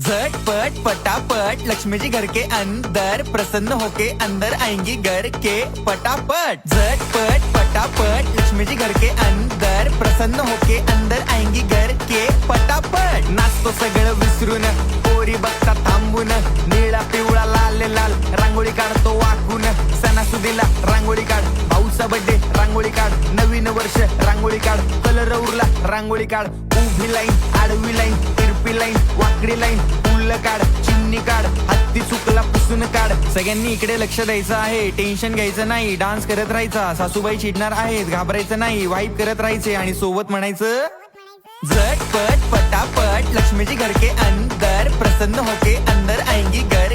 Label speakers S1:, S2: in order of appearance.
S1: झटपट पटापट लक्ष्मी जी घर के अंदर प्रसन्न होके अंदर आएंगी घर के पटापट। झटपट पटापट लक्ष्मी जी घर के अंदर प्रसन्न होके अंदर आएंगी घर के पटापट। नाचतो सगळं विसरून पोरी बघता थांबून निळा पिवळा लाल लाल रांगोळी काढतो वाकून। सणासुदीला रांगोळी काढ, भाऊचा बर्थडे रांगोळी काढ, नवीन वर्ष रांगोळी काढ, कलर उरला रांगोळी काढ। उभी लाईन आडवी लाईन तिरपी लाईन वाकडी लाईन फुल काढ, चिमणी काढ, हत्ती चुकला पुसून काढ। सगळ्यांनी इकडे लक्ष द्यायचं आहे, टेन्शन घ्यायचं नाही, डान्स करत राहायचा। सासूबाई चिडणार आहेत, घाबरायचं नाही, वाईब करत राहायचे आणि सोबत म्हणायचं झटपट पटापट लक्ष्मी जी घर के अंदर प्रसन्न होके अंदर आएंगी घर